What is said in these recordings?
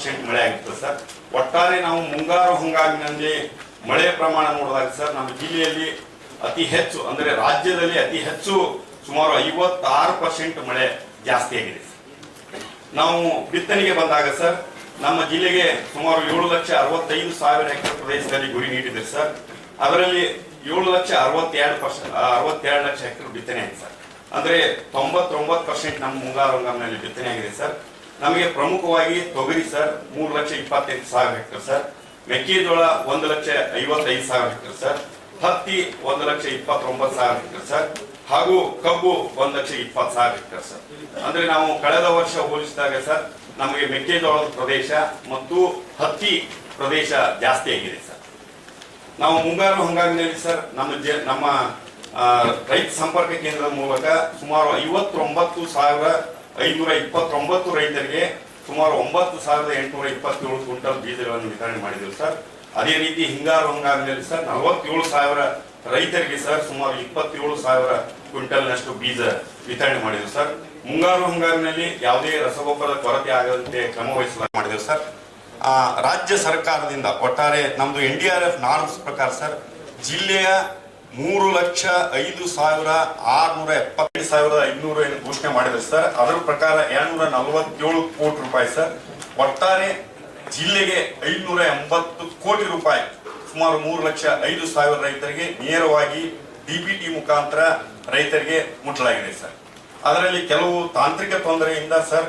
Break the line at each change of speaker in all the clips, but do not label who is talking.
60% ಮಳೆ ಆಗಿತ್ತು ಸರ್. ಒಟ್ಟಾರೆ ನಾವು ಮುಂಗಾರು ಹಂಗಾಮಿನಲ್ಲಿ ಮಳೆ ಪ್ರಮಾಣ ನೋಡಿದಾಗ ಸರ್ ನಮ್ಮ ಜಿಲ್ಲೆಯಲ್ಲಿ ಅತಿ ಹೆಚ್ಚು ಅಂದ್ರೆ ರಾಜ್ಯದಲ್ಲಿ ಅತಿ ಹೆಚ್ಚು ಸುಮಾರು 56% ಮಳೆ ಜಾಸ್ತಿ ಆಗಿದೆ. ನಾವು ಬಿತ್ತನೆಗೆ ಬಂದಾಗ ಸರ್ ನಮ್ಮ ಜಿಲ್ಲೆಗೆ ಸುಮಾರು 7,65,000 ಹೆಕ್ಟೇರ್ ಪ್ರದೇಶದಲ್ಲಿ ಗುರಿ ನೀಡಿದೆ ಸರ್. ಅದರಲ್ಲಿ 7,62,000 ಹೆಕ್ಟೇರ್ ಬಿತ್ತನೆ ಆಗಿದೆ ಸರ್. ಅಂದ್ರೆ 99% ನಮ್ಮ ಮುಂಗಾರು ಹಂಗಾಮಿನಲ್ಲಿ ಬಿತ್ತನೆ ಆಗಿದೆ ಸರ್. ನಮಗೆ ಪ್ರಮುಖವಾಗಿ ತೊಗರಿ ಸರ್ 3,28,000 ಹೆಕ್ಟೇರ್ ಸರ್, ಮೆಕ್ಕೆಜೋಳ 1,55,000 ಹೆಕ್ಟೇರ್ ಸರ್, ಹತ್ತಿ 1,29,000 ಹೆಕ್ಟೇರ್ ಸರ್, ಹಾಗೂ ಕಬ್ಬು 1,20,000 ಹೆಕ್ಟೇರ್ ಸರ್. ಅಂದ್ರೆ ನಾವು ಕಳೆದ ವರ್ಷ ಹೋಲಿಸಿದಾಗ ಸರ್ ನಮಗೆ ಮೆಕ್ಕೆಜೋಳದ ಪ್ರದೇಶ ಮತ್ತು ಹತ್ತಿ ಪ್ರದೇಶ ಜಾಸ್ತಿ ಆಗಿದೆ ಸರ್. ನಾವು ಮುಂಗಾರು ಹಂಗಾಮಿನಲ್ಲಿ ಸರ್ ನಮ್ಮ ರೈತ ಸಂಪರ್ಕ ಕೇಂದ್ರದ ಮೂಲಕ ಸುಮಾರು 59,529 ರೈತರಿಗೆ ಸುಮಾರು 9,827 ಕ್ವಿಂಟಲ್ ಬೀಜಗಳನ್ನು ವಿತರಣೆ ಮಾಡಿದೆವು ಸರ್. ಅದೇ ರೀತಿ ಹಿಂಗಾರು ಹಂಗಾಮಿನಲ್ಲಿ ಸರ್ 47,000 ರೈತರಿಗೆ ಸರ್ ಸುಮಾರು 27,000 ಕ್ವಿಂಟಲ್ನಷ್ಟು ಬೀಜ ವಿತರಣೆ ಮಾಡಿದೆವು ಸರ್. ಮುಂಗಾರು ಹಂಗಾಮಿನಲ್ಲಿ ಯಾವುದೇ ರಸಗೊಬ್ಬರದ ಕೊರತೆ ಆಗದಂತೆ ಕ್ರಮ ಮಾಡಿದೆವು ಸರ್. ರಾಜ್ಯ ಸರ್ಕಾರದಿಂದ ಒಟ್ಟಾರೆ ನಮ್ದು NDRF ನಾರ್ಮ್ಸ್ ಪ್ರಕಾರ ಸರ್ ಜಿಲ್ಲೆಯ 3,05,677 ಏನು ಘೋಷಣೆ ಮಾಡಿದ್ರು ಸರ್. ಅದರ ಪ್ರಕಾರ 247 ಕೋಟಿ ರೂಪಾಯಿ ಸರ್. ಒಟ್ಟಾರೆ ಜಿಲ್ಲೆಗೆ 580 ಕೋಟಿ ರೂಪಾಯಿ ಸುಮಾರು 3,05,000 ರೈತರಿಗೆ ನೇರವಾಗಿ DBT ಮುಖಾಂತರ ರೈತರಿಗೆ ಮುಟ್ಟಲಾಗಿದೆ ಸರ್. ಅದರಲ್ಲಿ ಕೆಲವು ತಾಂತ್ರಿಕ ತೊಂದರೆಯಿಂದ ಸರ್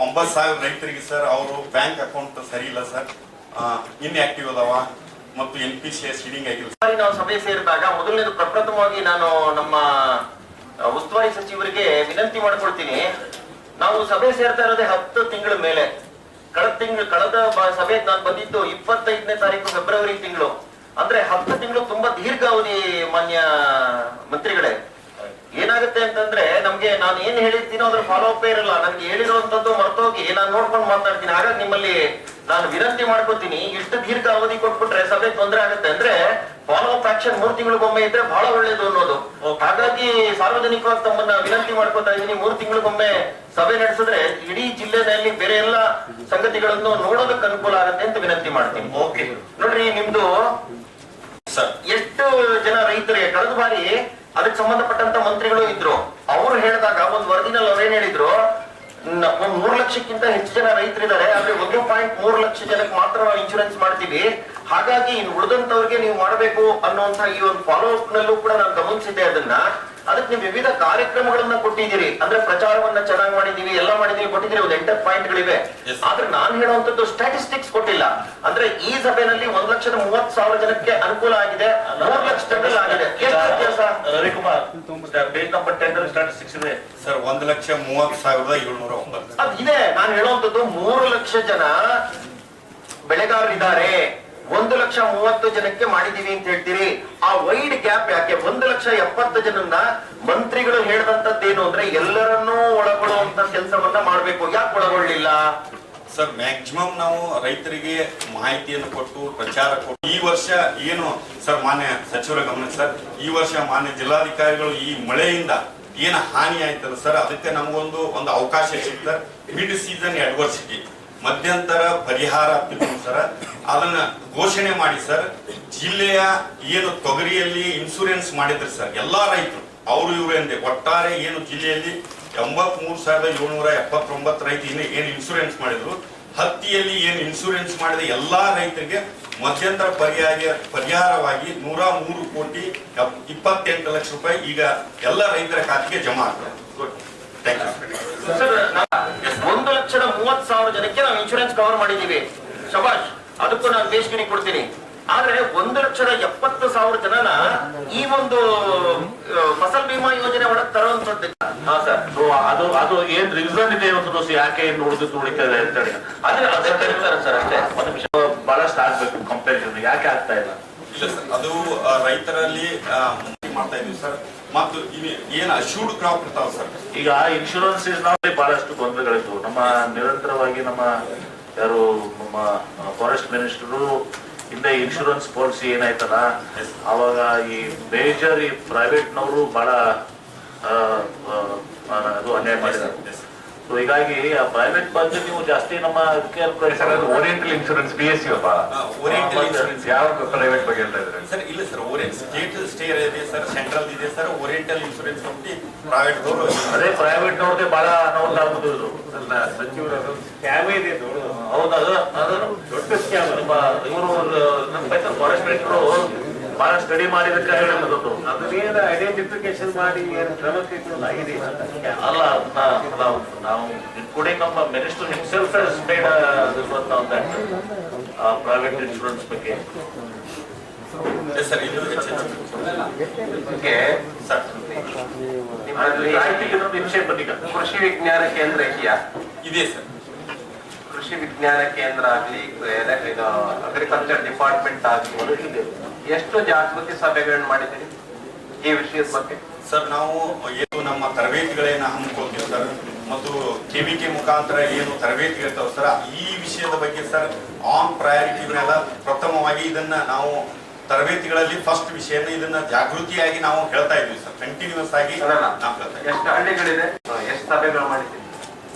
9,000 ರೈತರಿಗೆ ಸರ್ ಅವರು ಬ್ಯಾಂಕ್ ಅಕೌಂಟ್ ಸರಿ ಇಲ್ಲ ಸರ್, ಇನ್ಆಕ್ಟಿವ್ ಅದಾವ ಮತ್ತು NPCI ಸೀಡಿಂಗ್ ಆಗಿಲ್ಲ.
ನಾವು ಸಭೆ ಸೇರಿದಾಗ ಮೊದಲನೇದು ಪ್ರಪ್ರಥಮವಾಗಿ ನಾನು ನಮ್ಮ ಉಸ್ತುವಾರಿ ಸಚಿವರಿಗೆ ವಿನಂತಿ ಮಾಡ್ಕೊಳ್ತೀನಿ. ನಾವು ಸಭೆ ಸೇರ್ತಾ ಇರೋದೇ 10 ತಿಂಗಳ ಮೇಲೆ. ಕಳೆದ ಸಭೆ ನಾನು ಬಂದಿದ್ದು 25ನೇ ತಾರೀಕು ಫೆಬ್ರವರಿ ತಿಂಗಳು. ಅಂದ್ರೆ 10 ತಿಂಗಳು ತುಂಬಾ ದೀರ್ಘಾವಧಿ. ಮಾನ್ಯ ಮಂತ್ರಿಗಳೇ, ಏನಾಗುತ್ತೆ ಅಂತಂದ್ರೆ ನಮ್ಗೆ ನಾನು ಏನ್ ಹೇಳಿರ್ತೀನೋ ಅದ್ರ ಫಾಲೋ ಅಪ್ ಇರಲ್ಲ. ನನ್ಗೆ ಹೇಳಿರುವಂತದ್ದು ಮರ್ತೋಗಿ ನಾನು ನೋಡ್ಕೊಂಡು ಮಾತಾಡ್ತೀನಿ. ಹಾಗಾಗಿ ನಿಮ್ಮಲ್ಲಿ ನಾನು ವಿನಂತಿ ಮಾಡ್ಕೋತೀನಿ, ಇಷ್ಟು ದೀರ್ಘ ಅವಧಿ ಕೊಟ್ಬಿಟ್ರೆ ಸಭೆ ತೊಂದರೆ ಆಗುತ್ತೆ. ಅಂದ್ರೆ ಫಾಲೋ ಅಪ್ ಆಕ್ಷನ್ 3 ತಿಂಗಳಿಗೊಮ್ಮೆ ಇದ್ರೆ ಬಹಳ ಒಳ್ಳೇದು ಅನ್ನೋದು. ಹಾಗಾಗಿ ಸಾರ್ವಜನಿಕವಾಗಿ ತಮ್ಮನ್ನ ವಿನಂತಿ ಮಾಡ್ಕೋತಾ ಇದ್ದೀನಿ, 3 ತಿಂಗಳಿಗೊಮ್ಮೆ ಸಭೆ ನಡೆಸಿದ್ರೆ ಇಡೀ ಜಿಲ್ಲೆನಲ್ಲಿ ಬೇರೆ ಎಲ್ಲ ಸಂಗತಿಗಳನ್ನು ನೋಡೋದಕ್ಕೆ ಅನುಕೂಲ ಆಗುತ್ತೆ ಅಂತ ವಿನಂತಿ ಮಾಡ್ತೀನಿ. ಓಕೆ, ನೋಡ್ರಿ ನಿಮ್ದು ಎಷ್ಟು ಜನ ರೈತರಿಗೆ ಕಳೆದ ಬಾರಿ ಅದಕ್ಕೆ ಸಂಬಂಧಪಟ್ಟಂತ ಮಂತ್ರಿಗಳು ಇದ್ರು. ಅವರು ಹೇಳಿದಾಗ ಒಂದು ವರದಿನಲ್ಲಿ ಅವ್ರೇನ್ ಹೇಳಿದ್ರು, 3 ಲಕ್ಷಕ್ಕಿಂತ ಹೆಚ್ಚು ಜನ ರೈತರಿದ್ದಾರೆ, ಆದ್ರೆ 1.3 ಲಕ್ಷ ಜನಕ್ಕೆ ಮಾತ್ರ ನಾವು ಇನ್ಶೂರೆನ್ಸ್ ಮಾಡ್ತೀವಿ. ಹಾಗಾಗಿ ಇನ್ನು ಉಳಿದಂತವ್ರಿಗೆ ನೀವು ಮಾಡಬೇಕು ಅನ್ನುವಂತ ಈ ಒಂದು ಫಾಲೋ ಅಪ್ ನಲ್ಲೂ ಕೂಡ ನಾನು ಗಮನಿಸಿದ್ದೆ. ಅದಕ್ಕೆ ನೀವು ವಿವಿಧ ಕಾರ್ಯಕ್ರಮಗಳನ್ನ ಕೊಟ್ಟಿದ್ದೀರಿ. ಅಂದ್ರೆ ಪ್ರಚಾರವನ್ನ ಚೆನ್ನಾಗಿ ಮಾಡಿದೀವಿ, ಎಲ್ಲ ಮಾಡಿದೀವಿ, ಕೊಟ್ಟಿದ್ದೀರಿ. ಒಂದು 8 ಪಾಯಿಂಟ್ಗಳಿವೆ. ಆದ್ರೆ ನಾನು ಹೇಳುವಂತದ್ದು ಸ್ಟ್ಯಾಟಿಸ್ಟಿಕ್ಸ್ ಕೊಟ್ಟಿಲ್ಲ. ಅಂದ್ರೆ ಈ ಸಭೆಯಲ್ಲಿ 1,30,000 ಜನಕ್ಕೆ ಅನುಕೂಲ ಆಗಿದೆ, 3 ಲಕ್ಷ ಜನರಲ್ಲಿ ಆಗಿದೆ. ಎಷ್ಟು ವ್ಯತ್ಯಾಸ ರವಿಕುಮಾರ್? ಪೇಜ್ ನಂಬರ್ 10 ಸ್ಟ್ಯಾಟಿಸ್ಟಿಕ್ಸ್ ಇದೆ
ಸರ್. 1,30,709
ಅದು ಇದೆ. ನಾನು ಹೇಳುವಂತದ್ದು 3 ಲಕ್ಷ ಜನ ಬೆಳೆಗಾರರಿದ್ದಾರೆ, 1,30,0 ಜನಕ್ಕೆ ಮಾಡಿದೀವಿ ಅಂತ ಹೇಳ್ತೀರಿ. ಆ ವೈಡ್ ಗ್ಯಾಪ್ ಯಾಕೆ? 1,70,000 ಜನನ್ನ ಮಂತ್ರಿಗಳು ಹೇಳಿದಂತದ್ದೇನು ಅಂದ್ರೆ ಎಲ್ಲರನ್ನೂ ಒಳಗೊಳ್ಳುವಂತ ಕೆಲಸವನ್ನ ಮಾಡ್ಬೇಕು. ಯಾಕೆ ಒಳಗೊಳ್ಳಿಲ್ಲ
ಸರ್? ಮ್ಯಾಕ್ಸಿಮಮ್ ನಾವು ರೈತರಿಗೆ ಮಾಹಿತಿಯನ್ನು ಕೊಟ್ಟು ಪ್ರಚಾರ ಕೊಟ್ಟು ಈ ವರ್ಷ ಏನು ಸರ್ ಮಾನ್ಯ ಸಚಿವರ ಗಮನ ಸರ್, ಈ ವರ್ಷ ಮಾನ್ಯ ಜಿಲ್ಲಾಧಿಕಾರಿಗಳು ಈ ಮಳೆಯಿಂದ ಏನು ಹಾನಿ ಆಯ್ತಲ್ಲ ಸರ್, ಅದಕ್ಕೆ ನಮಗೊಂದು ಅವಕಾಶ ಸಿಗ್ತಾರೆ. ಮಿಡ್ ಸೀಸನ್ ಅಡ್ವರ್ಸಿಟಿ ಮಧ್ಯಂತರ ಪರಿಹಾರ ಸರ್ ಅದನ್ನ ಘೋಷಣೆ ಮಾಡಿ ಸರ್. ಜಿಲ್ಲೆಯ ಏನು ತೊಗರಿಯಲ್ಲಿ ಇನ್ಸೂರೆನ್ಸ್ ಮಾಡಿದ್ರು ಸರ್ ಎಲ್ಲಾ ರೈತರು ಅವರು ಇವರು ಎಂದೇ ಒಟ್ಟಾರೆ ಏನು ಜಿಲ್ಲೆಯಲ್ಲಿ 83,779 ರೈತರು ಏನು ಇನ್ಸೂರೆನ್ಸ್ ಮಾಡಿದ್ರು, ಹತ್ತಿಯಲ್ಲಿ ಏನು ಇನ್ಸೂರೆನ್ಸ್ ಮಾಡಿದ ಎಲ್ಲಾ ರೈತರಿಗೆ ಮಧ್ಯಂತರ ಪರಿಹಾರವಾಗಿ 103 ಕೋಟಿ 28 ಲಕ್ಷ ರೂಪಾಯಿ ಈಗ ಎಲ್ಲ ರೈತರ ಖಾತೆಗೆ ಜಮಾ ಆಗ್ತದೆ.
1,30,000 ಜನಕ್ಕೆ ನಾವು ಇನ್ಶೂರೆನ್ಸ್ ಕವರ್ ಮಾಡಿದೀವಿ. ಶಬಾಷ್, ಅದಕ್ಕೂ ನಾನು ಬೇಸ್ಗಿರಿ ಕೊಡ್ತೀನಿ. ಆದ್ರೆ 1,70,000 ಜನನ ಈ ಒಂದು ಫಸಲ್ ಬಿಮಾ ಯೋಜನೆ ಒಳಗೆ ತರುವಂತದ್ದು.
ಅದು ಏನ್ ರೀಸನ್ ಇದೆ ಯಾಕೆ ಉಳಿತದೆ ಅಂತ ಹೇಳಿ
ಸರ್ ಅಷ್ಟೇ.
ಬಹಳಷ್ಟು ಆಗ್ಬೇಕು ಕಂಪೇರಿಸನ್. ಯಾಕೆ ಆಗ್ತಾ ಇಲ್ಲ?
ಇಲ್ಲ ಸರ್, ಅದು ರೈತರಲ್ಲಿ ಮಾಡ್ತಾ ಇದೀವಿ ಸರ್. ಮತ್ತು ಏನ್ ಅಶ್ಯೂರ್ಡ್ ಕ್ರಾಪ್ ಇರ್ತಾವ ಸರ್.
ಈಗ ಇನ್ಶೂರೆನ್ಸ್ ಬಹಳಷ್ಟು ತೊಂದರೆಗಳಿತ್ತು. ನಮ್ಮ ನಿರಂತರವಾಗಿ ನಮ್ಮ ಫಾರೆಸ್ಟ್ ಮಿನಿಸ್ಟರು ಹಿಂದೆ ಇನ್ಶೂರೆನ್ಸ್ ಪಾಲಿಸಿ ಏನಾಯ್ತಲ್ಲ, ಅವಾಗ ಈ ಮೇಜರ್ ಈ ಪ್ರೈವೇಟ್ ನವರು ಬಹಳ ಅದು ಅನ್ಯಾಯ ಮಾಡಿದ್ದಾರೆ. ಸೊ ಹೀಗಾಗಿ ಆ ಪ್ರೈವೇಟ್ ಬಂದು ನೀವು ಜಾಸ್ತಿ ನಮ್ಮ
ಓರಿಯೆಂಟಲ್ ಇನ್ಶೂರೆನ್ಸ್ PSU ಅಪ್ಪ,
ಓರಿಯೆಂಟಲ್ ಇನ್ಶೂರೆನ್ಸ್
ಯಾವ ಪ್ರೈವೇಟ್ ಬಗ್ಗೆ ಹೇಳ್ತಾ ಇದ್ದಾರೆ
ಸರ್? ಇಲ್ಲ ಸರ್, ಓರಿಯೆಂಟ್ ಸ್ಟೇಟ್ ಇದೆ ಸರ್, ಸೆಂಟ್ರಲ್ ಇದೆ sir. Oriental insurance company private ದವರು,
ಅದೇ ಪ್ರೈವೇಟ್ ನೋಡಿದ್ರೆ ಬಹಳ ಅನಾಹುತ ಆಗುದು.
ಅಲ್ಲ ಸಚಿವರು ಸ್ಕ್ಯಾಮೇ ಇದೆ
ಹೌದು, ಅದು ದೊಡ್ಡ ಸ್ಕ್ಯಾಮ್. ಇವರು ನಮ್ಮ ಪೈಸಲ್ ಫಾರೆಸ್ಟ್ ಮಿನಿಸ್ಟರು ಬಹಳ ಸ್ಟಡಿ ಮಾಡಿದಕ್ಕೆ ಹೇಳಿರೋದು
ಅದನ್ನೇನು ಐಡೆಂಟಿಫಿಕೇಶನ್ ಮಾಡಿ ಏನು ಕ್ರಮ ಕೈಗೊಳ್ಳಲಾಗಿದೆ
ಅಲ್ಲ. ನಾವು ಇನ್ಕ್ಲೂಡಿಂಗ್ ನಮ್ಮ minister himself has made private insurance ಬಗ್ಗೆ.
ಸರ್ ಇದು
ಸರ್ ಕೃಷಿ ವಿಜ್ಞಾನ ಕೇಂದ್ರ ಇದೆಯಾ?
ಇದೆ ಸರ್.
ಕೃಷಿ ವಿಜ್ಞಾನ ಕೇಂದ್ರ ಆಗ್ಲಿ, ಇದು ಅಗ್ರಿಕಲ್ಚರ್ ಡಿಪಾರ್ಟ್ಮೆಂಟ್ ಆಗ್ಲಿ, ಎಷ್ಟು ಜಾಗೃತಿ ಸಭೆಗಳನ್ನ ಮಾಡಿದ್ದೀರಿ ಈ ವಿಷಯದ ಬಗ್ಗೆ?
ಸರ್ ನಾವು ಏನು ನಮ್ಮ ತರಬೇತಿಗಳನ್ನ ಹಮ್ಮಿಕೊಳ್ತೀವಿ ಸರ್, ಮತ್ತು KVK ಮುಖಾಂತರ ಏನು ತರಬೇತಿ ಇರ್ತಾವ ಸರ್, ಈ ವಿಷಯದ ಬಗ್ಗೆ ಸರ್ ಆನ್ ಪ್ರಯಾರಿಟಿಗಳೆಲ್ಲ ಪ್ರಥಮವಾಗಿ ಇದನ್ನ ನಾವು ತರಬೇತಿಗಳಲ್ಲಿ ಫಸ್ಟ್ ವಿಷಯನ ಇದನ್ನ ಜಾಗೃತಿಯಾಗಿ ನಾವು ಹೇಳ್ತಾ ಇದ್ವಿ ಸರ್. ಕಂಟಿನ್ಯೂಸ್ ಆಗಿ ನಾವು ಹೇಳ್ತಾ ಇದ್ವಿ.
ಎಷ್ಟು ಹಳ್ಳಿಗಳಿದೆ, ಎಷ್ಟು ಸಭೆಗಳು ಮಾಡಿದ್ದೀವಿ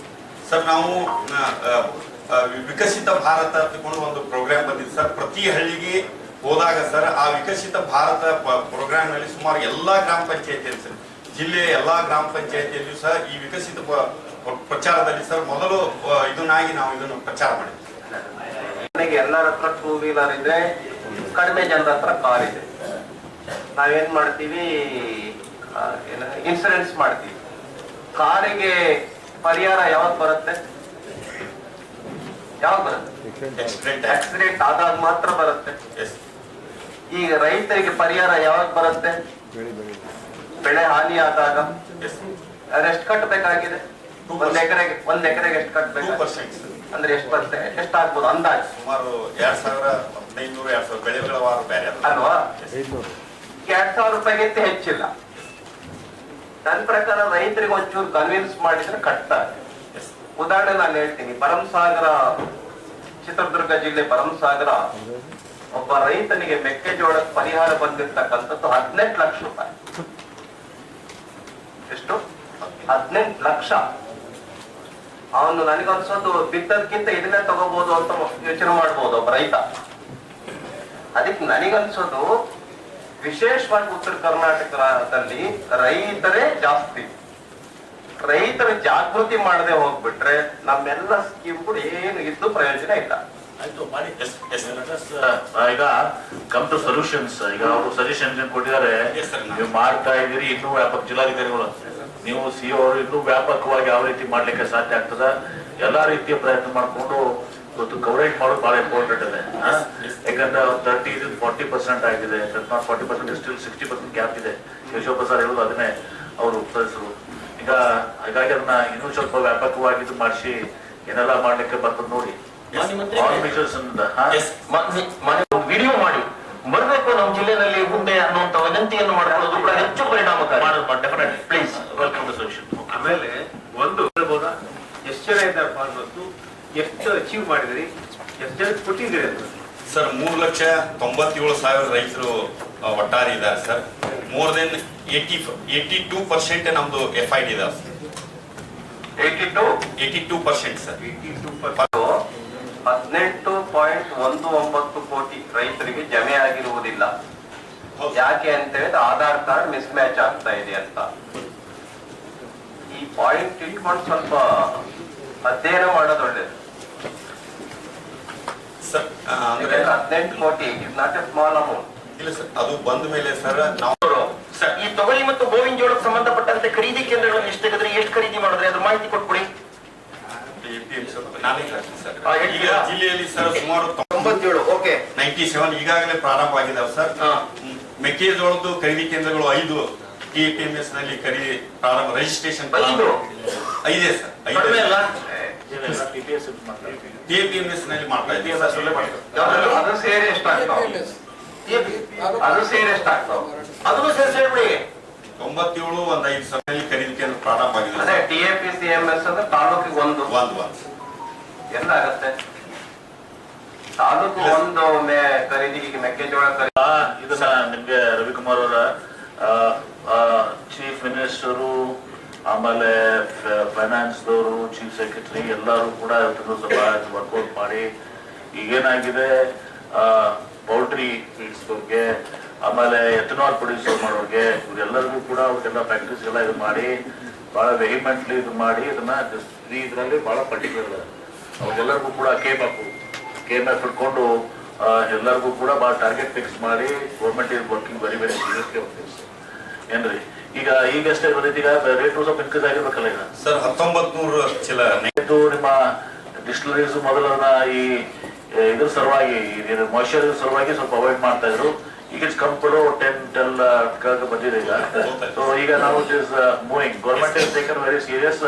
ಸರ್? ನಾವು ವಿಕಸಿತ ಭಾರತ ತಗೊಂಡು ಒಂದು ಪ್ರೋಗ್ರಾಮ್ ಬಂದಿದೆ ಸರ್. ಪ್ರತಿ ಹಳ್ಳಿಗೆ ಹೋದಾಗ ಸರ್ ಆ ವಿಕಸಿತ ಭಾರತ ಪ್ರೋಗ್ರಾಮ್ ನಲ್ಲಿ ಸುಮಾರು ಎಲ್ಲಾ ಗ್ರಾಮ ಪಂಚಾಯತಿಯಲ್ಲಿ ಸರ್, ಜಿಲ್ಲೆಯ ಎಲ್ಲಾ ಗ್ರಾಮ ಪಂಚಾಯತಿಯಲ್ಲಿಯೂ ಸರ್ ಈ ವಿಕಸಿತ ಪ್ರಚಾರದಲ್ಲಿ ಸರ್ ಮೊದಲು ಇದನ್ನಾಗಿ ನಾವು ಇದನ್ನು ಪ್ರಚಾರ ಮಾಡಿದ್ವಿ.
ಎಲ್ಲರ ಹತ್ರ 2 ವೀಲರ್ ಇದೆ, ಕಡಿಮೆ ಜನರ ಹತ್ರ ಕಾರ್ ಇದೆ. ನಾವೇನ್ ಮಾಡ್ತೀವಿ, ಇನ್ಸೂರೆನ್ಸ್ ಮಾಡ್ತೀವಿ. ಕಾರಿಗೆ ಪರಿಹಾರ ಯಾವಾಗ ಬರುತ್ತೆ? ಆಕ್ಸಿಡೆಂಟ್ ಆದಾಗ ಮಾತ್ರ ಬರುತ್ತೆ. ಈಗ ರೈತರಿಗೆ ಪರಿಹಾರ ಯಾವಾಗ ಬರುತ್ತೆ? ಬೆಳೆ ಹಾನಿ ಆದಾಗ. ಎಷ್ಟು ಕಟ್ಟಬೇಕಾಗಿದೆ? ಒಂದ್ ಎಕರೆಗೆ ಎಷ್ಟು ಕಟ್ಟಬೇಕು? ಅಂದ್ರೆ ಎಷ್ಟಾಗ್ಬೋದು ಅಂದಾಜು?
ಸುಮಾರು 2500 ಬೆಳೆಗಳ ವಾರ ಬೇರೆ
ಅಲ್ವಾ? 2000 ರೂಪಾಯಿಗಿಂತ ಹೆಚ್ಚಿಲ್ಲ. ನನ್ನ ಪ್ರಕಾರ ರೈತರಿಗೆ ಒಂಚೂರು ಕನ್ವಿನ್ಸ್ ಮಾಡಿದ್ರೆ ಕಟ್ತಾರೆ. ಉದಾಹರಣೆ ನಾನು ಹೇಳ್ತೀನಿ. ಭರಮಸಾಗರ, ಚಿತ್ರದುರ್ಗ ಜಿಲ್ಲೆ ಭರಮಸಾಗರ, ಒಬ್ಬ ರೈತನಿಗೆ ಮೆಕ್ಕೆಜೋಳಕ್ಕೆ ಪರಿಹಾರ ಬಂದಿರ್ತಕ್ಕಂಥದ್ದು 18 ಲಕ್ಷ ರೂಪಾಯಿ. ಎಷ್ಟು? 18 ಲಕ್ಷ. ಅವನು ನನಗನ್ಸೋದು ಬಿತ್ತದಕ್ಕಿಂತ ಇದನ್ನೇ ತಗೋಬಹುದು ಅಂತ ಯೋಚನೆ ಮಾಡ್ಬೋದು ಒಬ್ಬ ರೈತ. ಅದಕ್ಕೆ ನನಗನ್ಸೋದು ವಿಶೇಷವಾಗಿ ಉತ್ತರ ಕರ್ನಾಟಕದಲ್ಲಿ ರೈತರೇ ಜಾಸ್ತಿ. ರೈತರ ಜಾಗೃತಿ ಮಾಡದೆ ಹೋಗ್ಬಿಟ್ರೆ ನಮ್ಮೆಲ್ಲ ಸ್ಕೀಮ್ ಕೂಡ ಏನು ಇದ್ದು ಪ್ರಯೋಜನ ಇಲ್ಲ.
ಈಗ ಕಮ್ ಟು ಸೊಲ್ಯೂಷನ್ಸ್. ಈಗ ಅವರು ಸಜೆಷನ್ ಕೊಟ್ಟಿದ್ದಾರೆ, ನೀವು ಮಾಡ್ತಾ ಇದ್ದೀರಿ. ಇನ್ನೂ ವ್ಯಾಪಕ ಜಿಲ್ಲಾಧಿಕಾರಿಗಳು, ನೀವು CO ಅವರು ಇನ್ನೂ ವ್ಯಾಪಕವಾಗಿ ಯಾವ ರೀತಿ ಮಾಡ್ಲಿಕ್ಕೆ ಸಾಧ್ಯ ಆಗ್ತದ, ಎಲ್ಲಾ ರೀತಿಯ ಪ್ರಯತ್ನ ಮಾಡಿಕೊಂಡು ಇವತ್ತು ಕವರೇಜ್ ಮಾಡೋದು ಬಹಳ ಇಂಪಾರ್ಟೆಂಟ್ ಇದೆ. ಯಾಕಂದ್ರೆ 30-40% ಆಗಿದೆ. 40% ಸ್ಟಿಲ್ 60% ಗ್ಯಾಪ್ ಇದೆ. ಯಶೋಪ್ಪ ಸರ್ ಹೇಳುದು ಅದನ್ನೇ ಅವರು ಸದಸ್ಯರು. ಈಗ ಹಾಗಾಗಿ ಅದನ್ನ ಇನ್ನೂ ಸ್ವಲ್ಪ ವ್ಯಾಪಕವಾಗಿ ಇದು ಮಾಡಿಸಿ ಏನೆಲ್ಲ ಮಾಡ್ಲಿಕ್ಕೆ ಬರ್ತದೆ ನೋಡಿ.
ವಿಡಿಯೋ ಮಾಡಿ ಬರಬೇಕು ನಮ್ಮ ಜಿಲ್ಲೆಯಲ್ಲಿ ಮುಂದೆ ಅನ್ನುವಂತ ವಿನಂತಿಯನ್ನು ಮಾಡಿಕೊಳ್ಳೋದು ಕೂಡ ಹೆಚ್ಚು ಪರಿಣಾಮಕಾರಿ. Please welcome to solution.
ಆಮೇಲೆ ಒಂದು ಹೇಳ್ಬೋದಾ, ಎಷ್ಟು ಜನ ಇದ್ದಾರೆ ಫಾರ್ಮರ್ಸ್, ಎಷ್ಟು ಅಚೀವ್ ಮಾಡಿದ್ರಿ, ಎಷ್ಟು ಜನ ಕೊಟ್ಟಿದ್ದೀರಿ
ಸರ್? 3,97,000 ರೈತರು ಒಟ್ಟಾರೆ ಇದ್ದಾರೆ ಸರ್. ಮೋರ್ ದೆನ್ 82% ನಮ್ದು FID ಇದಾವೆ ಸರ್. 82% ಸರ್.
18.19 ಕೋಟಿ ರೈತರಿಗೆ ಜಮೆ ಆಗಿರುವುದಿಲ್ಲ. ಯಾಕೆ ಅಂತ ಹೇಳಿದ್ರೆ ಆಧಾರ್ ಕಾರ್ಡ್ ಮಿಸ್ ಮ್ಯಾಚ್ ಆಗ್ತಾ ಇದೆ ಅಂತ. ಈ ಪಾಯಿಂಟ್ ಇಟ್ಕೊಂಡು ಸ್ವಲ್ಪ ಅಧ್ಯಯನ ಮಾಡೋದು ಒಳ್ಳೇದು
ಸರ್.
18 ಕೋಟಿ is not A small amount.
ಇಲ್ಲ ಸರ್, ಅದು ಬಂದ ಮೇಲೆ ಸರ್ ನಾವು
ಈ ತೊಗರಿ ಮತ್ತು ಗೋವಿನ ಜೋಳಕ್ಕೆ ಸಂಬಂಧಪಟ್ಟಂತೆ ಖರೀದಿ ಕೇಂದ್ರಗಳನ್ನು ಎಷ್ಟು ತೆಗೆದ್ರೆ ಎಷ್ಟು ಖರೀದಿ ಮಾಡಿದ್ರೆ ಅದ್ರ ಮಾಹಿತಿ ಕೊಟ್ಬಿಡಿ.
ಈಗ ಜಿಲ್ಲೆಯಲ್ಲಿ ಸರ್ ಸುಮಾರು
97, ಓಕೆ
97 ಈಗಾಗಲೇ ಪ್ರಾರಂಭ ಆಗಿದಾವೆ ಸರ್. ಮೆಕ್ಕೆಜೋಳದ್ದು ಖರೀದಿ ಕೇಂದ್ರಗಳು 5 TPMS ನಲ್ಲಿ ಖರೀದಿ ಪ್ರಾರಂಭ ರಿಜಿಸ್ಟ್ರೇಷನ್ 5 ಇದೆ ಸರ್. 5 TPMS ನಲ್ಲಿ ಮಾಡ್ತಾ ಇದ್ದೀವಿ.
ಅದು ಸೇರಿ ಎಷ್ಟಾಗ್ತಾವ? ಅದು ಸೇರಿ ಎಷ್ಟಾಗ್ತಾವ? ಅದನ್ನು ಸೇರಿಸ್ಬಿಡಿ.
97 ಒಂದು 5 ಸಭೆಯಲ್ಲಿ ಖರೀದಿ ಕೇಂದ್ರ ಪ್ರಾರಂಭ ಆಗಿದೆ.
ಅದೇ TAPCMS ಅಂದ್ರೆ ತಾಲೂಕಿಗೆ ಒಂದು ಎಲ್ಲ ಆಗತ್ತೆ. ತಾಲೂಕು ಒಂದು ಖರೀದಿಗೆ ಮೆಕ್ಕೆಜೋಳ
ಇದನ್ನ ನಿಮ್ಗೆ ರವಿಕುಮಾರ್ ಅವರ ಚೀಫ್ ಮಿನಿಸ್ಟರು ಆಮೇಲೆ ಫೈನಾನ್ಸ್ದವರು, ಚೀಫ್ ಸೆಕ್ರೆಟರಿ ಎಲ್ಲರೂ ಕೂಡ ವರ್ಕೌಟ್ ಮಾಡಿ ಈಗೇನಾಗಿದೆ ಪೌಲ್ಟ್ರಿ ಫೀಡ್ಸ್ದವ್ರಿಗೆ, ಆಮೇಲೆ ಎಥನಾಲ್ ಪ್ರೊಡ್ಯೂಸರ್ ಮಾಡೋರಿಗೆ, ಇವರೆಲ್ಲರಿಗೂ ಕೂಡ ಅವ್ರಿಗೆಲ್ಲ ಫ್ಯಾಕ್ಟ್ರೀಸ್ ಎಲ್ಲ ಇದು ಮಾಡಿ ಬಹಳ ವೆಹಿಮೆಂಟ್ಲಿ ಇದು ಮಾಡಿ ಇದನ್ನ ಇದರಲ್ಲಿ ಬಹಳ ಪರ್ಟಿಕ್ಯುಲರ್ ಅವ್ರಿಗೆಲ್ಲರಿಗೂ ಕೂಡ KMF ಇಟ್ಕೊಂಡು ಎಲ್ಲರಿಗೂ ಕೂಡ ಬಹಳ ಟಾರ್ಗೆಟ್ ಫಿಕ್ಸ್ ಮಾಡಿ government is working very very seriously ಏನ್ರಿ. ಈಗಷ್ಟೇ ಬಂದೈತಿ, ಈಗ ರೇಟ್ ಸ್ವಲ್ಪ ಇನ್ಕ್ರೀಸ್ ಆಗಿರ್ಬೇಕಲ್ಲ ಈಗ
ಸರ್ 1900 ಚೀಲ
ನಿಮ್ಮ ಡಿಸ್ಟಿಲರೀಸ್ ಮೊದಲನ್ನ ಈ ಇದ್ರ ಸಲುವಾಗಿ ಮಾಯಿಶ್ಚರ್ ಸಲುವಾಗಿ ಸ್ವಲ್ಪ ಅವಾಯ್ಡ್ ಮಾಡ್ತಾ ಇದ್ರು. ಈಗ ಇಟ್ಸ್ ಕಂಪಡು 10 ಬಂದಿದೆ ಈಗ. ಸೊ ಈಗ ನಾವು it is moving, government is taken very serious.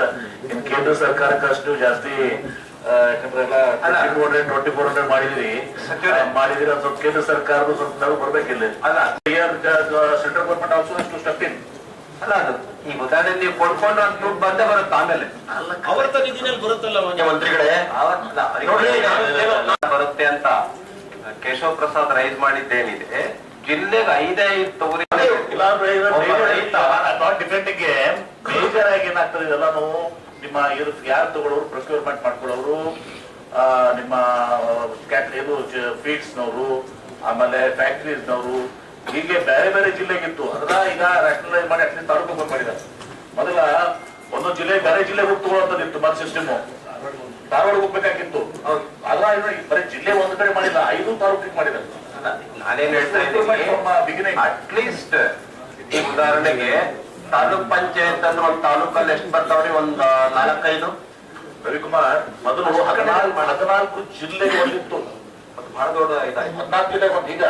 In ಕೇಂದ್ರ ಸರ್ಕಾರಕ್ಕೆ ಅಷ್ಟು ಜಾಸ್ತಿ ಯಾಕಂದ್ರೆ ಎಲ್ಲ 2400 ಮಾಡಿದಿರಿ ಅದು ಸ್ವಲ್ಪ ಕೇಂದ್ರ ಸರ್ಕಾರದ ಸ್ವಲ್ಪ ನಾವು ಬರ್ಬೇಕಿಲ್ಲ. ಸೆಂಟ್ರಲ್ ಗೌರ್ಮೆಂಟ್ ಆಲ್ಸೋ ಅಷ್ಟು ಸ್ಟೆಪ್ ಇನ್
ಅಲ್ಲ ಅದು ಈ ಉದಾಹರಣೆ ನೀವು ಕೊಡ್ಕೊಂಡು ಅಂತ ದುಡ್ಡು ಬಂದೇ ಬರುತ್ತೆ ಆಮೇಲೆ
ಅವರ ನಿಧಿನಲ್ಲಿ ಬರುತ್ತಲ್ಲ ಮುಖ್ಯಮಂತ್ರಿಗಳೇ
ಬರುತ್ತೆ ಅಂತ ಕೇಶವ ಪ್ರಸಾದ್ ರೈಸ್ ಮಾಡಿದ್ದೇನಿದೆ, ಜಿಲ್ಲೆಗೆ 5 ತೊಗರಿ
ಡಿಫೆಂಡಿಗೆ ಮೇಜರ್ ಆಗಿ ಏನಾಗ್ತದೆ ಇದೆಲ್ಲಾನು ನಿಮ್ಮ ಯಾರು ತಗೊಳ್ಳೋರು, ಪ್ರೊಕ್ಯೂರ್ಮೆಂಟ್ ಮಾಡ್ಕೊಳ್ಳೋರು, ನಿಮ್ಮ ಇದು ಫೀಡ್ಸ್ನವರು, ಆಮೇಲೆ ಫ್ಯಾಕ್ಟ್ರೀಸ್ನವರು, ಹೀಗೆ ಬೇರೆ ಬೇರೆ ಜಿಲ್ಲೆಗಿತ್ತು. ಅದನ್ನ ಈಗ ನ್ಯಾಷನಲೈಸ್ ಮಾಡಿ ಅಟ್ಲೀಸ್ಟ್ ತಾಲೂಕು ಬಂದ್ ಮಾಡಿದ್ದಾರೆ. ಮೊದಲ ಒಂದೊಂದು ಜಿಲ್ಲೆ ಬೇರೆ ಜಿಲ್ಲೆ ಹೋಗಿ ತಗೊಳ್ಳೋದಿತ್ತು ಮತ್ ಸಿಸ್ಟಮ್, ಧಾರವಾಡ ಹೋಗ್ಬೇಕಾಗಿತ್ತು. ಅಲ್ಲ ಬರೀ ಜಿಲ್ಲೆ ಒಂದ್ ಕಡೆ ಮಾಡಿಲ್ಲ, 5 ತಾಲೂಕಿಗೆ ಮಾಡಿದ್ದಾರೆ.
ನಾನೇನ್ ಹೇಳ್ತಾ ಇದ್ದೀನಿ, ಅಟ್ಲೀಸ್ಟ್ ಈ ಉದಾಹರಣೆಗೆ ತಾಲೂಕ್ ಪಂಚಾಯತ್ ಅಂದ್ರೆ ಒಂದ್ ತಾಲೂಕಲ್ಲಿ ಎಷ್ಟು ಬರ್ತಾವ್ರಿ? ಒಂದ್ 4-5
ರವಿಕುಮಾರ್ ಮೊದಲು 14 ಜಿಲ್ಲೆ ಒಂದಿತ್ತು,
ಬಹಳ ದೊಡ್ಡ ಇದಾಯ್ತು.
14 ಜಿಲ್ಲೆ ಒಂದು. ಈಗ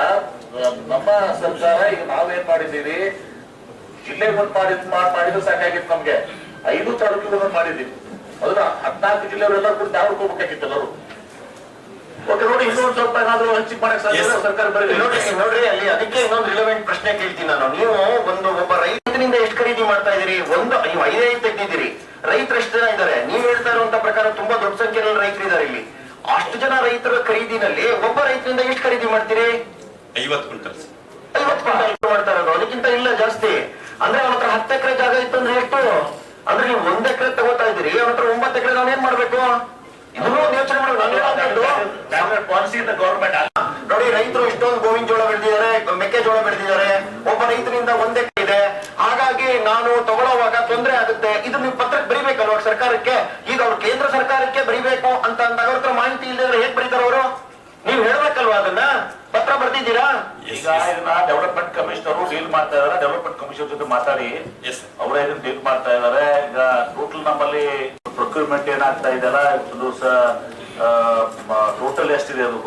ನಮ್ಮ ಸರ್ಕಾರ ಈಗ ನಾವೇನ್ ಮಾಡಿದ್ದೀವಿ, ಜಿಲ್ಲೆಗೆ ಒಂದು ಮಾಡಿದ್ರೆ ಸಾಕಾಗಿತ್ತು ನಮ್ಗೆ. 5 ತಾಲೂಕಿಗೆ ಮಾಡಿದ್ದೀವಿ. ಮೊದಲ 14 ಜಿಲ್ಲೆಯವರೆಲ್ಲ ಕೂಡ ಧಾರವಾಡಕ್ಕೆ ಹೋಗ್ಬೇಕಾಗಿತ್ತಲ್ಲ ಅವರು. ಓಕೆ ನೋಡಿ, ಇನ್ನೊಂದು ಸ್ವಲ್ಪ ಏನಾದ್ರು ಹಂಚಿಕೆ ಮಾಡಕ್ ಸರ್ಕಾರ ಬರೀ
ನೋಡ್ರಿ ಅಲ್ಲಿ. ಅದಕ್ಕೆ ಇನ್ನೊಂದು ರಿಲೆವೆಂಟ್ ಪ್ರಶ್ನೆ ಕೇಳ್ತೀನಿ ನಾನು. ನೀವು ಒಬ್ಬ ರೈತನಿಂದ ಎಷ್ಟು ಖರೀದಿ ಮಾಡ್ತಾ ಇದೀರಿ? ನೀವು 5 ತೆಗೆದಿದ್ದೀರಿ, ರೈತರು ಎಷ್ಟು ಜನ ಇದ್ದಾರೆ? ನೀವು ಹೇಳ್ತಾ ಇರುವಂತ ಪ್ರಕಾರ ತುಂಬಾ ದೊಡ್ಡ ಸಂಖ್ಯೆಯಲ್ಲಿ ರೈತರು ಇದ್ದಾರೆ ಇಲ್ಲಿ. ಅಷ್ಟು ಜನ ರೈತರ ಖರೀದಿನಲ್ಲಿ ಒಬ್ಬ ರೈತರಿಂದ ಎಷ್ಟು ಖರೀದಿ ಮಾಡ್ತೀರಿ?
50 ಕ್ವಿಂಟಲ್
50 ಕ್ವಿಂಟಲ್ ಮಾಡ್ತಾ ಇರೋದು, ಅದಕ್ಕಿಂತ ಇಲ್ಲ ಜಾಸ್ತಿ. ಅಂದ್ರೆ ಅವನ ಹತ್ರ 10 ಎಕರೆ ಜಾಗ ಇತ್ತು ಅಂದ್ರೆ ಎಷ್ಟು? ಅಂದ್ರೆ ನೀವು 1 ಎಕರೆ ತಗೋತಾ ಇದ್ದೀರಿ, ಅವನ ಹತ್ರ 9 ಎಕರೆ ನಾವೇನ್ ಮಾಡ್ಬೇಕು? ಇದನ್ನು ಯೋಚನೆ ಮಾಡಬೇಕು.
ಗೌರ್ಮೆಂಟ್
ನೋಡಿ, ರೈತರು ಇಷ್ಟೊಂದು ಗೋವಿನ ಜೋಳ ಬೆಳೆದಿದ್ದಾರೆ, ಮೆಕ್ಕೆಜೋಳ ಬೆಳೆದಿದ್ದಾರೆ, ಒಬ್ಬ ರೈತರಿಂದ 1 ಎಕರೆ ಇದೆ. ಹಾಗಾಗಿ ನಾನು ತಗೊಳ್ಳೋವಾಗ ತೊಂದರೆ ಆಗುತ್ತೆ. ಇದು ನೀವು ಪತ್ರಕ್ಕೆ ಬರಿಬೇಕಲ್ವ ಸರ್ಕಾರಕ್ಕೆ? ಈಗ ಅವ್ರು ಕೇಂದ್ರ ಸರ್ಕಾರಕ್ಕೆ ಬರಿಬೇಕು ಅಂತ ಅಂದಾಗ ಅವ್ರ ಹತ್ರ ಮಾಹಿತಿ ಇಲ್ಲದ್ರೆ ಹೇಗ್ ಬರೀತಾರ ಅವರು? ನೀವು ಹೇಳ್ಬೇಕಲ್ವಾ ಅದನ್ನ? ಪತ್ರ ಬರ್ದಿದ್ದೀರಾ?
ಈಗ ಇದನ್ನ ಡೆವಲಪ್ಮೆಂಟ್ ಕಮಿಷನರು ಡೀಲ್ ಮಾಡ್ತಾ ಇದಾರೆ. ಡೆವಲಪ್ಮೆಂಟ್ ಕಮಿಷನರ್ ಜೊತೆ ಮಾತಾಡಿ ಅವರೇ ಇದನ್ನ ಡೀಲ್ ಮಾಡ್ತಾ ಇದಾರೆ. ಈಗ ಟೋಟಲ್ ನಮ್ಮಲ್ಲಿ ಪ್ರೊಕ್ಯೂರ್ಮೆಂಟ್ ಏನಾಗ್ತಾ ಇದೆಯಲ್ಲ, ಟೋಟಲ್ ಎಷ್ಟಿದೆ ಅದು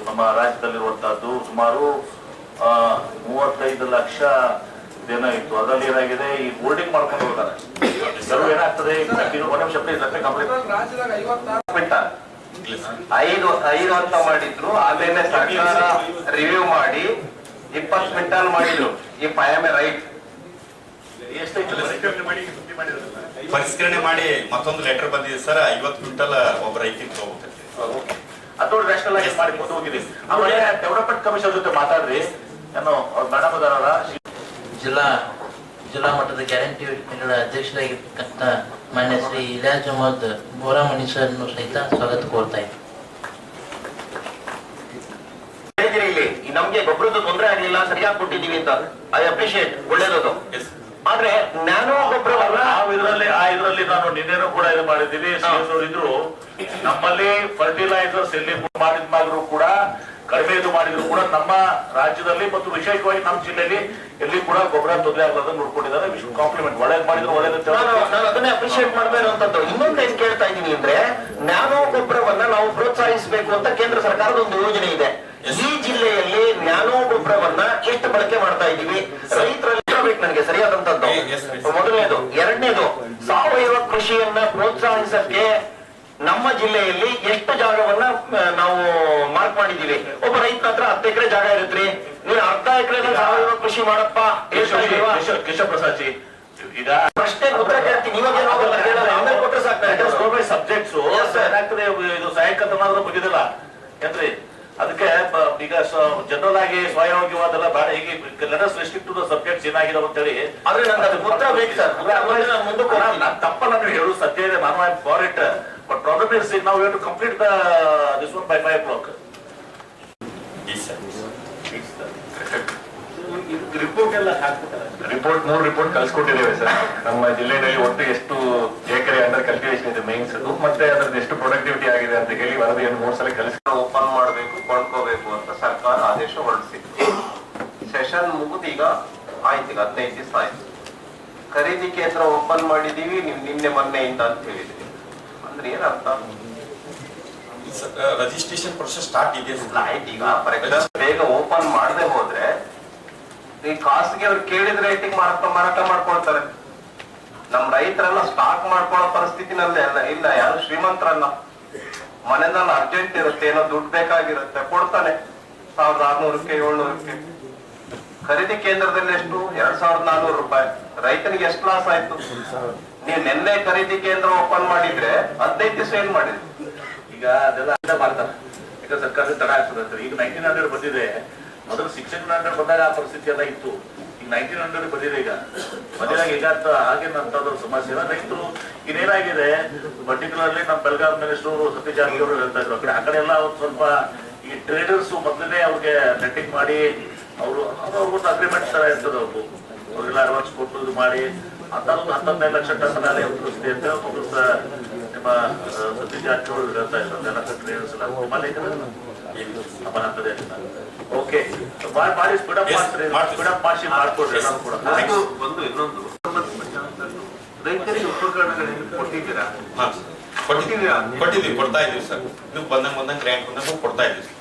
ನಮ್ಮ ರಾಜ್ಯದಲ್ಲಿರುವಂತಹದ್ದು ಸುಮಾರು 35 ಲಕ್ಷ ಏನೋ ಇತ್ತು. ಅದರಲ್ಲಿ ಏನಾಗಿದೆ, ಈ ಹೋಲ್ಡಿಂಗ್ ಮಾಡ್ಕೊಂಡು ಹೋಗ್ತಾರೆ. ಕೆಲವು ಏನಾಗ್ತದೆ,
5 ಅಂತ ಮಾಡಿದ್ರು, ಆಮೇಲೆ ಸರ್ಕಾರ ರಿವ್ಯೂ ಮಾಡಿ 20 ಕ್ವಿಂಟಲ್ ಮಾಡಿದ್ರು. If I am A right,
ಪರಿಷ್ಕರಣೆ ಮಾಡಿ ಮತ್ತೊಂದು ಲೆಟರ್ ಬಂದಿದೆ ಸರ್. 50 ಕ್ವಿಂಟಲ್ ಒಬ್ಬ ರೈತರಿಗೆ ತಗೋಬೇಕು.
ಅದು ನ್ಯಾಷನಲ್ ಆಗಿ ಮಾಡಿಕೊಂಡು ಹೋಗಿದ್ದೀವಿ. ಆಮೇಲೆ ಡೆವಲಪ್ಮೆಂಟ್ ಕಮಿಷನ್ ಜೊತೆ ಮಾತಾಡ್ರಿ. ಏನೋ ಅವ್ರ ಮೇಡಮ್ ಅದಾರಲ್ಲ,
ಜಿಲ್ಲಾ ಮಟ್ಟದ ಗ್ಯಾರಂಟಿ ಯೋಜನೆಗಳ ಅಧ್ಯಕ್ಷರಾಗಿರ್ತಕ್ಕಂಥ ಮಾನ್ಯ ಶ್ರೀ ಇಲಿಯಾಸ್ ಅಹಮದ್ ಬೋರಾಮಣಿ ಸರ್ನು ಸಹಿತ ಸ್ವಾಗತ ಕೋರ್ತಾ ಇದ್ದೀನಿ.
ಇಲ್ಲಿ ನಮ್ಗೆ ಗೊಬ್ಬರದ ತೊಂದರೆ ಆಗಲಿಲ್ಲ, ಸರಿಯಾಗಿ ಕೊಟ್ಟಿದ್ದೀವಿ ಅಂತ ಐ ಅಪ್ರಿಶಿಯೇಟ್, ಒಳ್ಳೇದದು. ಆದ್ರೆ ನ್ಯಾನೋ ಗೊಬ್ಬರವನ್ನ
ಆ ಇದರಲ್ಲಿ ನಾನು ನಿನ್ನೆನೂ ಕೂಡ ಇದು ಮಾಡಿದ್ದೀವಿ. ಇದ್ರು ನಮ್ಮಲ್ಲಿ ಫರ್ಟಿಲೈಸರ್ಸ್ ಎಲ್ಲಿ ಮಾಡಿದ್ರು ಕೂಡ ಕಡಿಮೆ ಇದು ಮಾಡಿದ್ರು ಕೂಡ ನಮ್ಮ ರಾಜ್ಯದಲ್ಲಿ ಮತ್ತು ವಿಶೇಷವಾಗಿ ನಮ್ಮ ಜಿಲ್ಲೆಯಲ್ಲಿ ಎಲ್ಲಿ ಕೂಡ ಗೊಬ್ಬರ ತೊಂದರೆ ಆಗಲಾರ್ದು ನೋಡ್ಕೊಂಡಿದ್ದಾರೆ. ಕಾಂಪ್ಲಿಮೆಂಟ್ ಒಳ್ಳೇದು ಮಾಡಿದ್ರು ಒಳ್ಳೇದು.
ನಾನು ಅದನ್ನೇ ಅಪ್ರಿಶಿಯೇಟ್ ಮಾಡಬೇಕಂತದ್ದು. ಇನ್ನೊಂದು ಏನ್ ಕೇಳ್ತಾ ಇದ್ದೀನಿ ಅಂದ್ರೆ, ನ್ಯಾನೋ ಗೊಬ್ಬರವನ್ನ ನಾವು ಪ್ರೋತ್ಸಾಹಿಸಬೇಕು ಅಂತ ಕೇಂದ್ರ ಸರ್ಕಾರದ ಒಂದು ಯೋಜನೆ ಇದೆ. ಈ ಜಿಲ್ಲೆಯಲ್ಲಿ ನ್ಯಾನೋ ಗೊಬ್ಬರವನ್ನ ಎಷ್ಟು ಬಳಕೆ ಮಾಡ್ತಾ ಇದ್ದೀವಿ? ರೈತರಲ್ಲಿ ಬೇಕು ನನಗೆ ಸರಿಯಾದಂತದ್ದು, ಮೊದಲನೇದು. ಎರಡನೇದು, ಸಾವಯವ ಕೃಷಿಯನ್ನ ಪ್ರೋತ್ಸಾಹಿಸಕ್ಕೆ ನಮ್ಮ ಜಿಲ್ಲೆಯಲ್ಲಿ ಎಷ್ಟು ಜಾಗವನ್ನ ನಾವು ಮಾರ್ಕ್ ಮಾಡಿದೀವಿ? ಒಬ್ಬ ರೈತರ ಹತ್ರ 10 ಎಕರೆ ಜಾಗ ಇರುತ್ರಿ, ನೀನು 1/2 ಎಕರೆ ಸಾವಯವ ಕೃಷಿ ಮಾಡಪ್ಪ.
ಕೇಶವ ಪ್ರಸಾದ್ ಜಿ, ಈಗ
ಪ್ರಶ್ನೆ ಉತ್ತರ ಕೇಳ್ತೀನಿ, ಇವಾಗ ಕೊಟ್ಟರೆ ಸಾಕು.
ಸಬ್ಜೆಕ್ಟ್ಸ್ ಏನಾಗ್ತದೆ, ಇದು ಸಾಯಂಕಾಲ ಮುಗಿದಿಲ್ಲ ಏನ್ರಿ? ಅದಕ್ಕೆ ಈಗ ಜನರಲ್ ಆಗಿ ಸ್ವಯಂವಾದೆಲ್ಲ ಬೇಡ, ಈಗ let's restrict to the subjects ಏನಾಗಿದಾವೆ ಅಂತ ಹೇಳಿ.
ಆದ್ರೆ ನಂಗೆ ಅದು ಉತ್ತರ ಬೇಕು ಸರ್. ಮುಂದಕ್ಕೆ
ನಾನು ತಪ್ಪಲ್ಲ ನೀವು ಹೇಳು ಸತ್ಯ ಇದೆ, ನಾನು I for it, but problem is ನಾವು have to complete this one by 5 o'clock.
Report ಎಲ್ಲ ಹಾಕ್ಬಿಟ್ಟಾರೆ. ರಿಪೋರ್ಟ್ 3 ರಿಪೋರ್ಟ್ ಕಳ್ಸಿಕೊಟ್ಟಿದ್ದೇವೆ ಸರ್. ನಮ್ಮ ಜಿಲ್ಲೆಯಲ್ಲಿ ಒಟ್ಟು ಎಷ್ಟು ಎಕರೆ ಅಂಡರ್ ಕಲ್ಟಿವೇಶನ್ ಇದೆ ಮೈನ್ಸ್, ಮತ್ತೆ ಅದ್ರದ್ದು ಎಷ್ಟು ಪ್ರೊಡಕ್ಟಿವಿಟಿ ಆಗಿದೆ ಅಂತ ಹೇಳಿ ವರದಿಯನ್ನು 3 ಸಲ ಕಳಿಸಿ ಓಪನ್ ಮಾಡಬೇಕು, ಕೊಂಡ್ಕೋಬೇಕು ಅಂತ ಸರ್ಕಾರ ಆದೇಶ ಹೊರಡಿಸಿತ್ತು. ಸೆಷನ್ ಮುಗಿದು ಈಗ ಆಯ್ತು, 15 ದಿವಸ ಆಯ್ತು. ಖರೀದಿ ಕೇಂದ್ರ ಓಪನ್ ಮಾಡಿದೀವಿ ನೀವು ನಿನ್ನೆ ಮೊನ್ನೆಯಿಂದ ಅಂತ ಹೇಳಿದ್ರಿ, ಅಂದ್ರೆ ಏನರ್ಥ?
ರಿಜಿಸ್ಟ್ರೇಷನ್ ಪ್ರೊಸೆಸ್ ಸ್ಟಾರ್ಟ್ ಇದೆ.
ಆಯ್ತು, ಈಗ ಫಾರ್ ಎಕ್ಸಾಂಪಲ್ ಬೇಗ ಓಪನ್ ಮಾಡದೆ ಹೋದ್ರೆ ಈ ಕಾಸ್ಟ್ಗೆ ಅವ್ರು ಕೇಳಿದ ರೇಟಿಂಗ್ ಮಾರಾಟ ಮಾಡ್ಕೊಳ್ತಾರೆ. ನಮ್ ರೈತರೆಲ್ಲ ಸ್ಟಾಕ್ ಮಾಡ್ಕೊಳ್ಳೋ ಪರಿಸ್ಥಿತಿನಲ್ಲಿ ಇಲ್ಲ. ಯಾರು ಶ್ರೀಮಂತರಲ್ಲ, ಮನೆಯಲ್ಲಿ ಅರ್ಜೆಂಟ್ ಇರುತ್ತೆ, ಏನೋ ದುಡ್ಡು ಬೇಕಾಗಿರುತ್ತೆ, ಕೊಡ್ತಾನೆ 1600ಕ್ಕೆ 700ಕ್ಕೆ. ಖರೀದಿ ಕೇಂದ್ರದಲ್ಲಿ ಎಷ್ಟು? 2400 ರೂಪಾಯಿ. ರೈತನಿಗೆ ಎಷ್ಟು ಲಾಸ್ ಆಯ್ತು? ನೀವು ನಿನ್ನೆ ಖರೀದಿ ಕೇಂದ್ರ ಓಪನ್ ಮಾಡಿದ್ರೆ 15 ದಿವಸ ಏನ್ ಮಾಡಿದ್ರಿ?
ಈಗ ಅದೆಲ್ಲ ಮಾಡ್ತಾರೆ, ಈಗ ಸರ್ಕಾರ ತಡ ಆಗ್ತದೆ. ಈಗ 1900 ಬಂದಿದೆ, ಮೊದಲು 1600 ಬಂದಾಗ ಆ ಪರಿಸ್ಥಿತಿ ಎಲ್ಲ ಇತ್ತು. ಈಗ 1900 ಬಂದಿದೆ. ಈಗ ಮನೆಯಾಗ ಈಗ ಹಾಗೇನಂತದ್ದು ಸಮಸ್ಯೆ ಇಲ್ಲ. ರೈತರು ಇನ್ನೇನಾಗಿದೆ, ಪರ್ಟಿಕ್ಯುಲರ್ಲಿ ನಮ್ಮ ಬೆಳಗಾವಿ ಮಿನಿಸ್ಟರ್ ಸತೀಶ್ ಜಾರಕಿಹೊಳಿ ಅವರು ಹೇಳ್ತಾ ಇದ್ರು, ಆ ಕಡೆ ಎಲ್ಲ ಸ್ವಲ್ಪ ಈ ಟ್ರೇಡರ್ಸ್ ಮೊದಲನೇ ಅವ್ರಿಗೆ ನೆಟ್ಟಿಂಗ್ ಮಾಡಿ ಅವ್ರಿಗೊಂದು ಅಗ್ರಿಮೆಂಟ್ ತರ ಇರ್ತದೆ. ಅವ್ರಿಗೆಲ್ಲ ಅಡ್ವಾನ್ಸ್ ಕೊಟ್ಟು ಇದು ಮಾಡಿ ಅಂತದೊಂದು 19 ಲಕ್ಷ ಟನ್ ಮೇಲೆ ಉತ್ತರಿಸಿದೆ ಅಂತ ಮೊದಲು ನಿಮ್ಮ ಸತೀಶ್ ಜಾರಕಿಹೊಳಿ ಹೇಳ್ತಾ ಇದ್ರು. ಅದೆಲ್ಲ ಟ್ರೇಡರ್ಸ್ ಎಲ್ಲ ನಮ್ಮಂತದೇ. ಓಕೆ, ಮಾಡಿ ಸ್ಪೀಡಪ್ ಮಾಡಿಸಿ ಮಾಡ್ಕೊಡ್ರಿ. ಕೂಡ
ಒಂದು ಇನ್ನೊಂದು ರೈತರಿಗೆ ಉಪಕರಣಗಳನ್ನು ಕೊಟ್ಟಿದ್ದೀರಾ?
ಕೊಟ್ಟಿದ್ದೀವಿ, ಕೊಡ್ತಾ ಇದೀವಿ ಸರ್. ನೀವು ಬಂದಂಗ ಗ್ರ್ಯಾಂಟ್ ಬಂದಂಗ ಕೊಡ್ತಾ ಇದೀವಿ ಸರ್.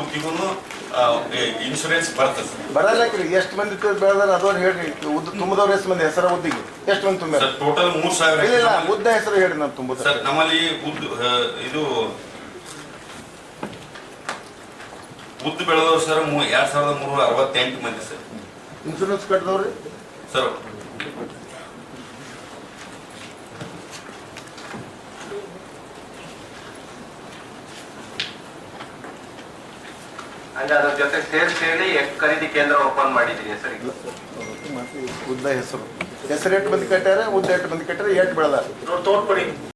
ಉದ್ಯೋಗನು ಇನ್ಶೂರೆನ್ಸ್ ಬರ್ತದೆ ಸರ್.
ಬರಲ್ಲ. ಎಷ್ಟು ಮಂದಿ ಬೆಳೆದಾರ ಅದೊಂದು ಹೇಳ್ರಿ. ತುಂಬದವ್ರ ಎಷ್ಟು ಮಂದಿ ಹೆಸರ ಉದ್ದಿಗೆ ಎಷ್ಟು ಮಂದಿ ತುಂಬ?
ಟೋಟಲ್ 3000.
ಇಲ್ಲ, ಉದ್ದ ಹೆಸರು ಹೇಳಿ ನಾವು ತುಂಬ
ಸರ್. ನಮ್ಮಲ್ಲಿ ಇದು ಉದ್ದು ಬೆಳೆದವ್ರು ಸರ್ 2368 ಮಂದಿ ಸರ್.
ಇನ್ಶೂರೆನ್ಸ್ ಕಟ್ಟಿದವ್ರಿ
ಸರ್
ಹಂಗ ಅದ್ರ ಜೊತೆ ಸೇರಿಸಿ ಹೇಳಿ ಖರೀದಿ ಕೇಂದ್ರ ಓಪನ್ ಮಾಡಿದೀನಿ ಸರ್.
ಉದ್ದ ಹೆಸರು ಎಷ್ಟು ಮಂದಿ ಕಟ್ಟಾರ, ಉದ್ದ ಎಷ್ಟು ಮಂದಿ ಕಟ್ಟಾರ, ಎಷ್ಟು ಬೆಳೆದಾರ
ತೋರ್ಪಡಿ.